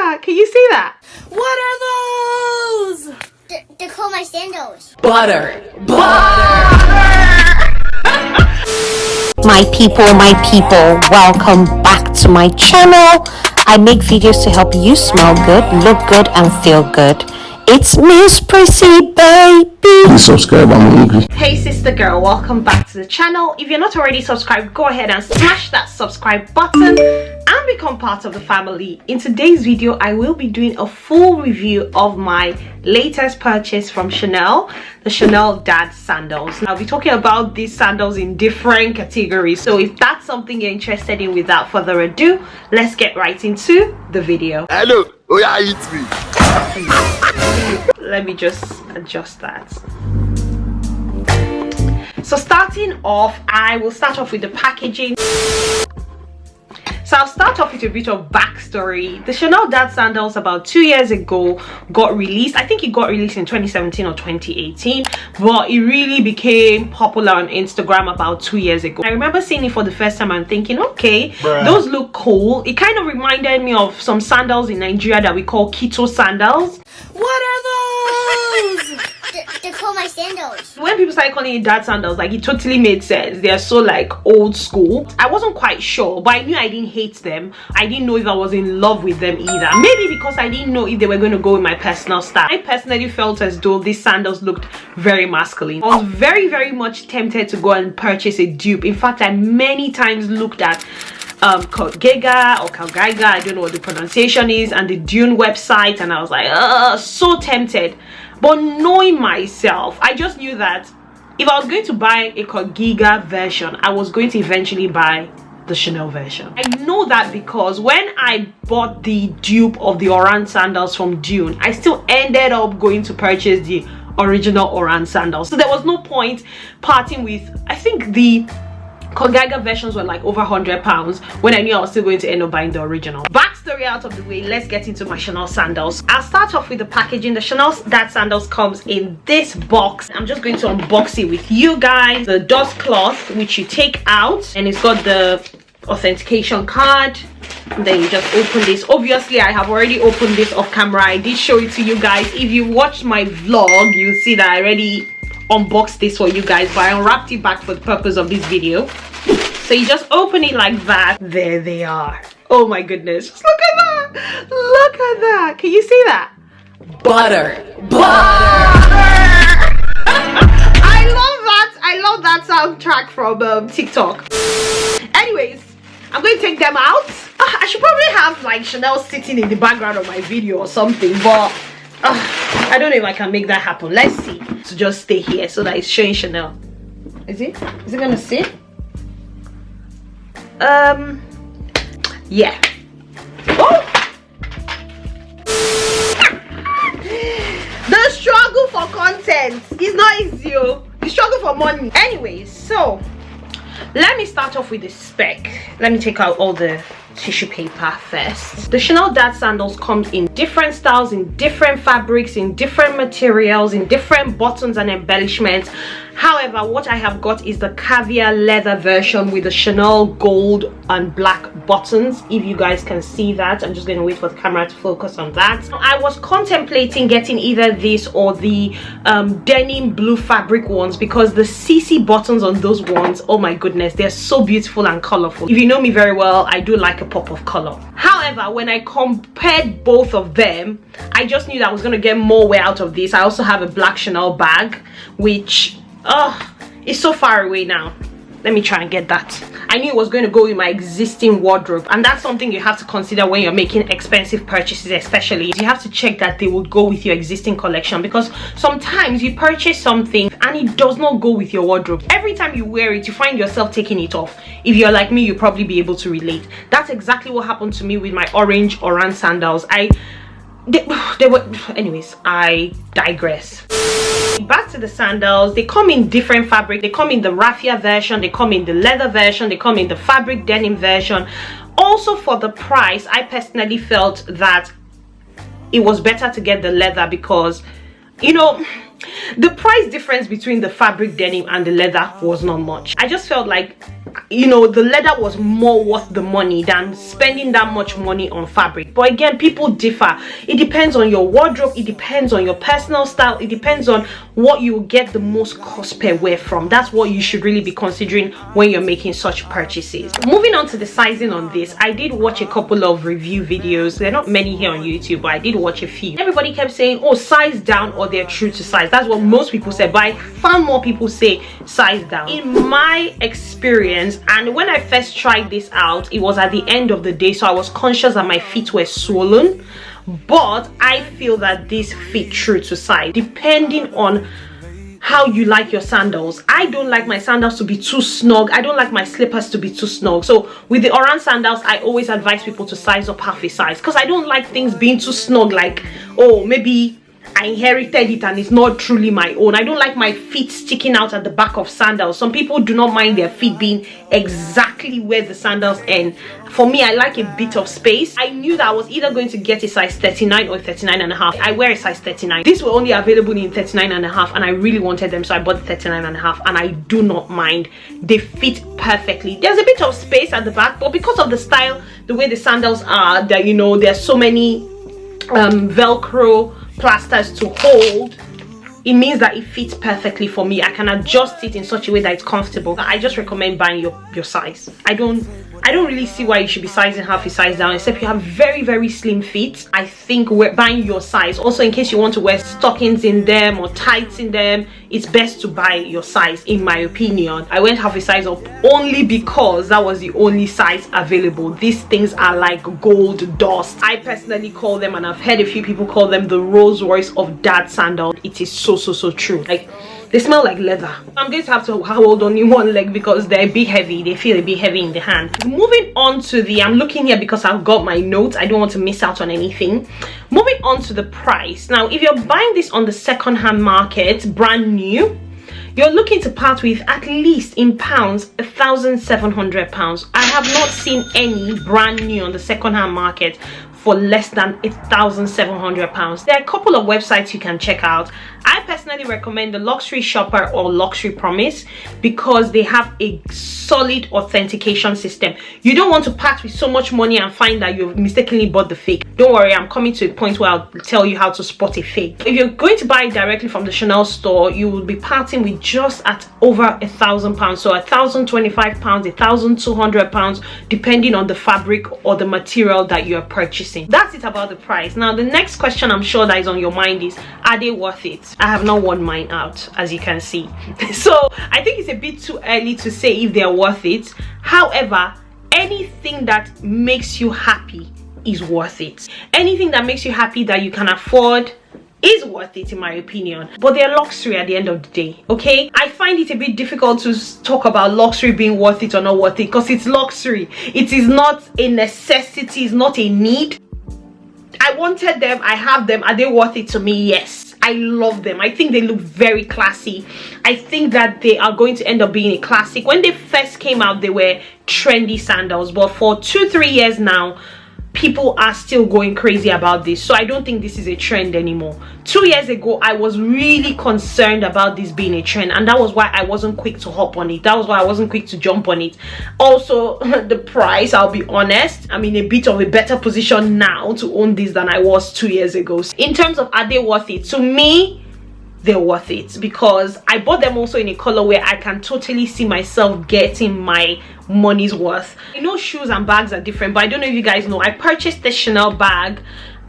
that? Can you see that? What are those? They're called my sandals. Butter. My people, welcome back to my channel. I make videos to help you smell good, look good, and feel good. It's Miss Prissy, baby. Please subscribe, I'm hungry. Hey sister girl, welcome back to the channel. If you're not already subscribed, go ahead and smash that subscribe button and become part of the family. In today's video, I will be doing a full review of my latest purchase from Chanel, the Chanel Dad Sandals. I'll be talking about these sandals in different categories, so if that's something you're interested in, without further ado, let's get right into the video. Hello, oh yeah, it's me. Let me just adjust that. So starting off, I will start off with the packaging. So I'll start off with a bit of backstory. The Chanel Dad Sandals about 2 years ago got released. I think it got released in 2017 or 2018, but it really became popular on Instagram about 2 years ago. I remember seeing it for the first time and thinking, okay, those look cool. It kind of reminded me of some sandals in Nigeria that we call keto sandals. What are those? They're called my sandals. When people started calling it Dad Sandals, like, it totally made sense. They are so like old school. I wasn't quite sure, but I knew I didn't hate them. I didn't know if I was in love with them either. Maybe because I didn't know if they were going to go with my personal style. I personally felt as though these sandals looked very masculine. I was very much tempted to go and purchase a dupe. In fact, I many times looked at Kalgega or Kalgaiga, I don't know what the pronunciation is, and the Dune website, and I was like, so tempted. But knowing myself, I just knew that if I was going to buy a Kalgega version, I was going to eventually buy the Chanel version. I know that because when I bought the dupe of the Oran sandals from Dune, I still ended up going to purchase the original Oran sandals. So there was no point parting with, I think the Kalgaiga versions were like over £100 when I knew I was still going to end up buying the original. Backstory out of the way, let's get into my Chanel sandals. I'll start off with the packaging. The Chanel Dad Sandals comes in this box. I'm just going to unbox it with you guys. The dust cloth, which you take out, and it's got the authentication card. And then you just open this. Obviously, I have already opened this off camera. I did show it to you guys. If you watched my vlog, you'll see that I already unboxed this for you guys, but I unwrapped it back for the purpose of this video. So you just open it like that. There they are. Oh my goodness, just look at that. Look at that. Can you see that? Butter. I love that soundtrack from TikTok. Anyways, I'm going to take them out. I should probably have like Chanel sitting in the background of my video or something, but I don't know if I can make that happen. Let's see. So just stay here so that it's showing Chanel. Is it gonna sit? Yeah. Oh! The struggle for content is not easy. The struggle for money. Anyways, so let me start off with the spec. Let me take out all the tissue paper first. The Chanel Dad Sandals comes in different styles, in different fabrics, in different materials, in different buttons and embellishments. However, what I have got is the caviar leather version with the Chanel gold and black buttons. If you guys can see that, I'm just going to wait for the camera to focus on that. I was contemplating getting either this or the denim blue fabric ones, because the CC buttons on those ones, oh my goodness, they're so beautiful and colorful. If you know me very well, I do like a pop of color. However, when I compared both of them, I just knew that I was going to get more wear out of this. I also have a black Chanel bag, which it's so far away now. Let me try and get that. I knew it was going to go in my existing wardrobe, and that's something you have to consider when you're making expensive purchases. Especially, you have to check that they would go with your existing collection, because sometimes you purchase something and it does not go with your wardrobe. Every time you wear it, you find yourself taking it off. If you're like me, you'll probably be able to relate. That's exactly what happened to me with my orange Oran sandals. They were, anyways, I digress. Back to the sandals. They come in different fabric. They come in the raffia version, they come in the leather version, they come in the fabric denim version. Also, for the price, I personally felt that it was better to get the leather, because, you know, the price difference between the fabric denim and the leather was not much. I just felt like you know, the leather was more worth the money than spending that much money on fabric. But again, people differ. It depends on your wardrobe, it depends on your personal style, it depends on what you get the most cost per wear from. That's what you should really be considering when you're making such purchases. Moving on to the sizing on this, I did watch a couple of review videos. There are not many here on YouTube, but I did watch a few. Everybody kept saying, oh, size down, or they're true to size. That's what most people said, but I found more people say size down. In my experience, and when I first tried this out, it was at the end of the day, so I was conscious that my feet were swollen, but I feel that this fit true to size depending on how you like your sandals. I don't like my sandals to be too snug. I don't like my slippers to be too snug. So with the Oran sandals, I always advise people to size up half a size, because I don't like things being too snug, like, oh, maybe I inherited it and it's not truly my own. I don't like my feet sticking out at the back of sandals. Some people do not mind their feet being exactly where the sandals end. For me, I like a bit of space. I knew that I was either going to get a size 39 or 39 and a half. I wear a size 39. These were only available in 39 and a half, and I really wanted them, so I bought the 39 and a half, and I do not mind. They fit perfectly. There's a bit of space at the back, but because of the style, the way the sandals are, that, you know, there's so many Velcro plasters to hold, it means that it fits perfectly for me. I can adjust it in such a way that it's comfortable. I just recommend buying your size. I don't really see why you should be sizing half a size down, except you have very, very slim feet. I think we're buying your size. Also, in case you want to wear stockings in them or tights in them, it's best to buy your size, in my opinion. I went half a size up only because that was the only size available. These things are like gold dust. I personally call them, and I've heard a few people call them, the Rolls Royce of Dad Sandals. It is so true. Like, they smell like leather. I'm going to have to hold only one leg because they're a bit heavy. They feel a bit heavy in the hand. Moving on to the, I'm looking here because I've got my notes. I don't want to miss out on anything. Moving on to the price. Now, if you're buying this on the second-hand market, brand new, you're looking to part with, at least in pounds, £1,700. I have not seen any brand new on the second-hand market for less than £1,700. There are a couple of websites you can check out. I personally recommend the Luxury Shopper or Luxury Promise because they have a solid authentication system. You don't want to part with so much money and find that you've mistakenly bought the fake. Don't worry, I'm coming to a point where I'll tell you how to spot a fake. If you're going to buy it directly from the Chanel store, you will be parting with just at over £1,000. So £1,025, £1,200, depending on the fabric or the material that you're purchasing. That's it about the price. Now, the next question I'm sure that is on your mind is, are they worth it? I have not worn mine out, as you can see. So I think it's a bit too early to say if they're worth it. However, anything that makes you happy is worth it. Anything that makes you happy that you can afford is worth it, in my opinion. But they're luxury at the end of the day, okay? I find it a bit difficult to talk about luxury being worth it or not worth it, because it's luxury. It is not a necessity, it's not a need. I wanted them, I have them. Are they worth it to me? Yes. I love them. I think they look very classy. I think that they are going to end up being a classic. When they first came out, they were trendy sandals, but for 2-3 years now, people are still going crazy about this. So I don't think this is a trend anymore. 2 years ago, I was really concerned about this being a trend, and that was why I wasn't quick to hop on it. That was why I wasn't quick to jump on it. Also, the price, I'll be honest, I'm in a bit of a better position now to own this than I was 2 years ago. In terms of, are they worth it? To me, they're worth it because I bought them also in a color where I can totally see myself getting my money's worth. I know shoes and bags are different, but I don't know if you guys know, I purchased the Chanel bag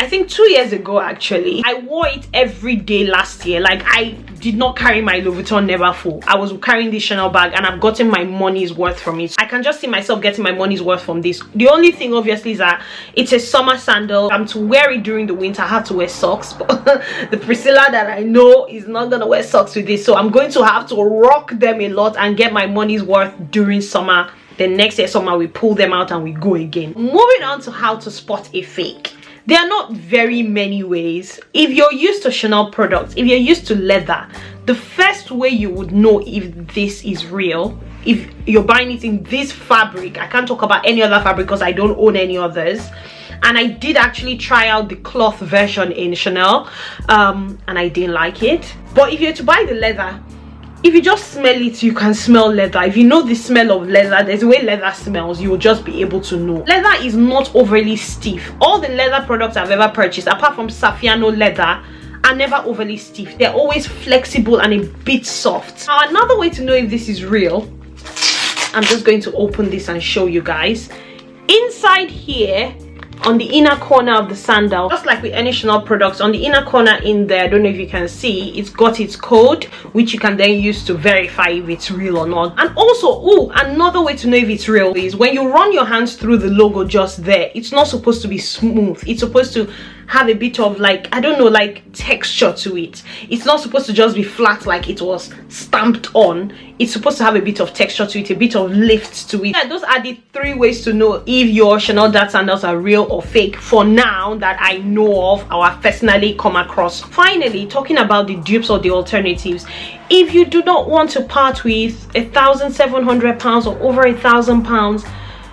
I think 2 years ago. Actually, I wore it every day last year. Like, I did not carry my Louis Vuitton Never Full. I was carrying this Chanel bag, and I've gotten my money's worth from it. I can just see myself getting my money's worth from this. The only thing obviously is that it's a summer sandal. I'm to wear it during the winter. I have to wear socks, but the Priscilla that I know is not gonna wear socks with this, so I'm going to have to rock them a lot and get my money's worth during summer. Then next year summer, we pull them out and we go again. Moving on to how to spot a fake. There are not very many ways. If you're used to Chanel products, if you're used to leather, the first way you would know if this is real, if you're buying it in this fabric, I can't talk about any other fabric because I don't own any others, and I did actually try out the cloth version in Chanel, and I didn't like it. But if you're to buy the leather, if you just smell it, you can smell leather. If you know the smell of leather, there's a way leather smells, you will just be able to know. Leather is not overly stiff. All the leather products I've ever purchased, apart from Saffiano leather, are never overly stiff. They're always flexible and a bit soft. Now, another way to know if this is real, I'm just going to open this and show you guys. Inside here, on the inner corner of the sandal, just like with any Chanel products, on the inner corner in there, I don't know if you can see, it's got its code, which you can then use to verify if it's real or not. And also, another way to know if it's real is when you run your hands through the logo just there, it's not supposed to be smooth. It's supposed to have a bit of, like, I don't know, like texture to it. It's not supposed to just be flat like it was stamped on. It's supposed to have a bit of texture to it, a bit of lift to it. Yeah, those are the 3 ways to know if your Chanel Dad sandals are real or fake for now that I know of or have personally come across. Finally, talking about the dupes or the alternatives, if you do not want to part with £1,700 or over £1,000,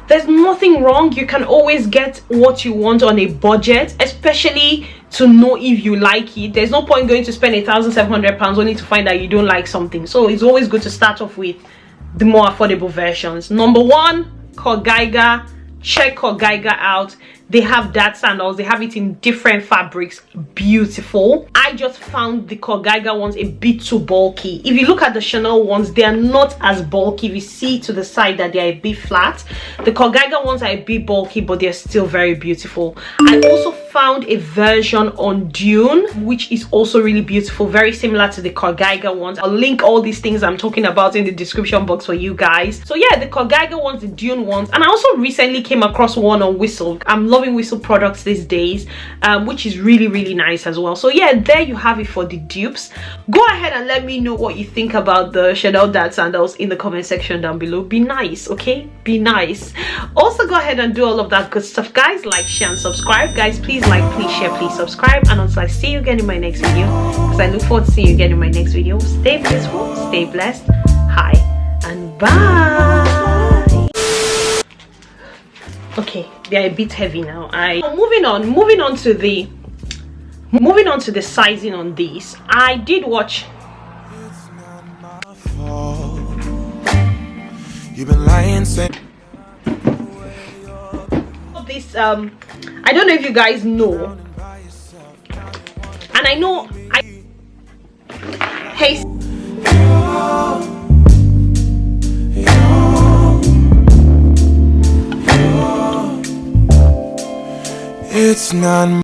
there's nothing wrong. You can always get what you want on a budget, especially to know if you like it. There's no point going to spend £1,700 only to find that you don't like something. So it's always good to start off with the more affordable versions. Number 1, Kurt Geiger. Check Kurt Geiger out. They have Dad sandals. They have it in different fabrics. Beautiful. I just found the Kurt Geiger ones a bit too bulky. If you look at the Chanel ones, they are not as bulky. If you see to the side that they are a bit flat, the Kurt Geiger ones are a bit bulky, but they're still very beautiful. I also found a version on Dune, which is also really beautiful, very similar to the Kurt Geiger ones. I'll link all these things I'm talking about in the description box for you guys. So yeah, the Kurt Geiger ones, the Dune ones, and I also recently came across one on Whistle. I'm loving Whistle products these days, which is really nice as well. So yeah, there you have it for the dupes. Go ahead and let me know what you think about the Chanel Dad sandals in the comment section down below. Be nice, okay? Be nice. Also, go ahead and do all of that good stuff, guys. Like, share, and subscribe. Guys, please like, please share, please subscribe. And until I see you again in my next video, because I look forward to seeing you again in my next video, stay blissful, stay blessed. Hi and bye. Okay, they're a bit heavy now. Moving on to the sizing on these. I did watch. You've been lying, say This I don't know if you guys know, and I know hey, it's not